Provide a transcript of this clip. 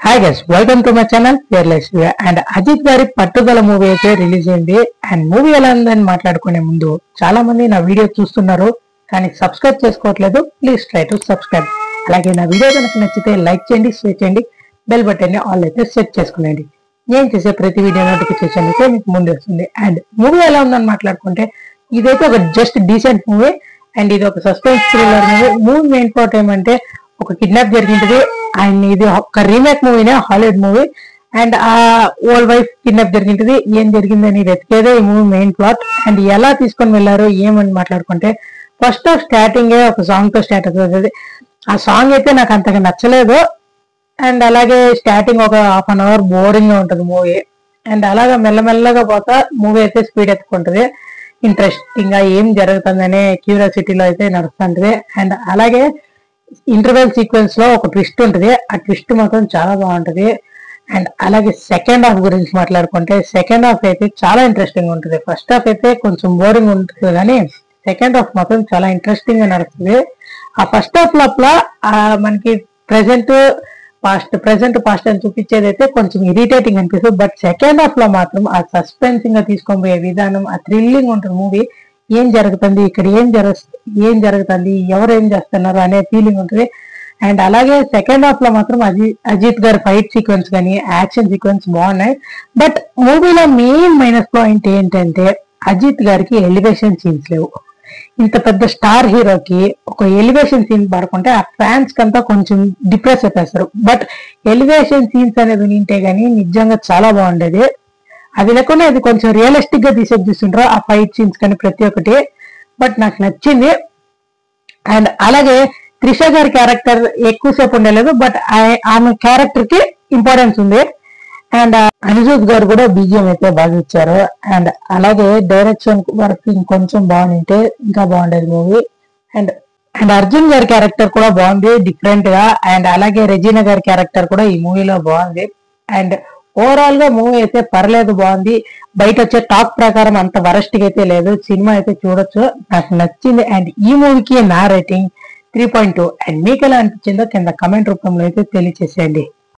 Hi guys, welcome to my channel fearless and Ajith గారి పట్టుదల movie అయితే రిలీజ్ అయింది. అండ్ మూవీ ఎలా ఉందని మాట్లాడుకునే ముందు చాలా మంది నా వీడియో చూస్తున్నారు కానీ సబ్స్క్రైబ్ చేసుకోవట్లేదు. Please try to subscribe. అలాగే నా వీడియో కనుక నచ్చితే లైక్ చేయండి, షేర్ చేయండి, బెల్ బటన్ ని ఆల్ అయితే సెట్ చేసుకోండి. నేను చేసే ప్రతి వీడియో నోటిఫికేషన్ అయితే మీకు ముందు వస్తుంది. అండ్ మూవీ ఎలా ఉందని మాట్లాడుకుంటే ఇదైతే ఒక జస్ట్ డీసెంట్ మూవీ అండ్ ఇది ఒక suspense thriller movie. Movie main part ఏమంటే ఒక కిడ్నాప్ జరిగింది అండ్ ఇది ఒక రీమేక్ మూవీనే, హాలీవుడ్ మూవీ. అండ్ ఆ ఓల్డ్ వైఫ్ కిడ్నాప్ జరిగింది. ఏం జరిగిందని వెతికేదే ఈ మూవీ మెయిన్ ప్లాట్. అండ్ ఎలా తీసుకొని వెళ్ళారు ఏమని మాట్లాడుకుంటే ఫస్ట్ ఆఫ్ స్టార్టింగ్ ఒక సాంగ్ తో స్టార్ట్ అవుతుంది. ఆ సాంగ్ అయితే నాకు అంతగా నచ్చలేదు. అండ్ అలాగే స్టార్టింగ్ ఒక హాఫ్ అన్ అవర్ బోరింగ్ గా ఉంటుంది మూవీ. అండ్ అలాగా మెల్లమెల్లగా పోతా మూవీ అయితే స్పీడ్ ఎత్తుకుంటది. ఇంట్రెస్టింగ్ గా ఏం జరుగుతుందనే క్యూరియాసిటీలో అయితే నడుస్తుంటది. అండ్ అలాగే ఇంటర్వెల్ సీక్వెన్స్ లో ఒక ట్విస్ట్ ఉంటుంది. ఆ ట్విస్ట్ మాత్రం చాలా బాగుంటది. అండ్ అలాగే సెకండ్ హాఫ్ గురించి మాట్లాడుకుంటే సెకండ్ హాఫ్ అయితే చాలా ఇంట్రెస్టింగ్ ఉంటుంది. ఫస్ట్ హాఫ్ అయితే కొంచెం బోరింగ్ ఉంటుంది కానీ సెకండ్ హాఫ్ మాత్రం చాలా ఇంట్రెస్టింగ్ గా నడుస్తుంది. ఆ ఫస్ట్ హాఫ్ లోపల మనకి ప్రెసెంట్ పాస్ట్ అని చూపించేది అయితే కొంచెం ఇరిటేటింగ్ అనిపిస్తుంది. బట్ సెకండ్ హాఫ్ లో మాత్రం ఆ సస్పెన్సింగ్ గా తీసుకొని పోయే విధానం, ఆ థ్రిల్లింగ్ ఉంటుంది మూవీ. ఏం జరుగుతుంది ఇక్కడ, ఏం జరుగుతుంది, ఎవరు ఏం చేస్తున్నారు అనే ఫీలింగ్ ఉంటుంది. అండ్ అలాగే సెకండ్ హాఫ్ లో మాత్రం అజిత్ గారి ఫైట్ సీక్వెన్స్ కానీ యాక్షన్ సీక్వెన్స్ బాగున్నాయి. బట్ మూవీలో మెయిన్ మైనస్ పాయింట్ ఏంటంటే అజిత్ గారికి ఎలివేషన్ సీన్స్ లేవు. ఇంత పెద్ద స్టార్ హీరోకి ఒక ఎలివేషన్ సీన్ పడుకుంటే ఆ ఫ్యాన్స్ కంతా కొంచెం డిప్రెస్ అయిపోతారు. బట్ ఎలివేషన్ సీన్స్ అనేది వింటే గానీ నిజంగా చాలా బాగుండేది. అది లేకుండా అది కొంచెం రియలిస్టిక్ గా చూస్తుంటారు ఆ ఫైట్ సీన్స్ కానీ ప్రతి ఒక్కటి. బట్ నాకు నచ్చింది. అండ్ అలాగే త్రిష గారి క్యారెక్టర్ ఎక్కువసేపు ఉండలేదు. బట్ ఆమె క్యారెక్టర్ కి ఇంపార్టెన్స్ ఉంది. అండ్ అనిరుద్ గారు కూడా బీజిఎం అయితే బాగా ఇచ్చారు. అండ్ అలాగే డైరెక్షన్ వర్క్ ఇంకొంచెం బాగుంటే ఇంకా బాగుండేది మూవీ. అండ్ అర్జున్ గారి క్యారెక్టర్ కూడా బాగుంది డిఫరెంట్ గా. అండ్ అలాగే రెజీనా గారి క్యారెక్టర్ కూడా ఈ మూవీలో బాగుంది. అండ్ ఓవరాల్ గా మూవీ అయితే పర్లేదు, బాగుంది. బయట వచ్చే టాక్ ప్రకారం అంత వరస్ట్ గా అయితే లేదు. సినిమా అయితే చూడొచ్చు, నాకు నచ్చింది. అండ్ ఈ మూవీకి నా రేటింగ్ 3.2. అండ్ మీకు ఎలా అనిపించిందో కింద కమెంట్ రూపంలో అయితే తెలియచేసేయండి.